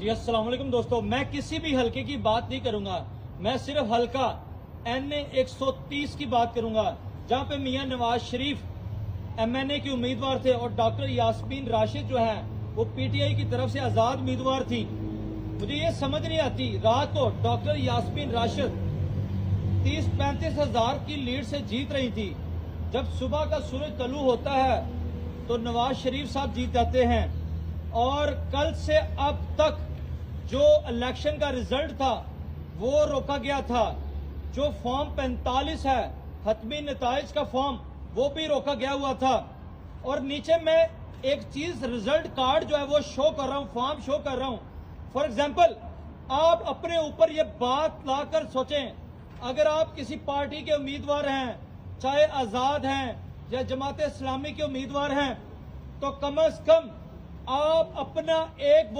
जी अस्सलाम वालेकुम दोस्तों, मैं किसी भी हलके की बात नहीं करूंगा। मैं सिर्फ हलका NA 130 की बात करूंगा, जहां पे मियां नवाज शरीफ MNA के उम्मीदवार थे और डॉक्टर यास्मीन राशिद जो है वो PTI की तरफ से आजाद उम्मीदवार थी। मुझे ये समझ नहीं आती, रात को डॉक्टर यास्मीन राशिद 30-35 हजार की लीड से जीत रही थी। जब सुबह का सूरज तलू होता है तो नवाज शरीफ साहब जीत जाते हैं। और कल से अब तक जो इलेक्शन का रिजल्ट था वो रोका गया था। जो फॉर्म 45 है हतमी नताइज का फॉर्म, वो भी रोका गया हुआ था। और नीचे मैं एक चीज रिजल्ट कार्ड जो है वो शो कर रहा हूं, फॉर्म शो कर रहा हूं। फॉर एग्जाम्पल, आप अपने ऊपर ये बात लाकर सोचें, अगर आप किसी पार्टी के उम्मीदवार हैं, चाहे आजाद हैं या जमात इस्लामी के उम्मीदवार हैं, तो कम से कम आप अपना एक वोट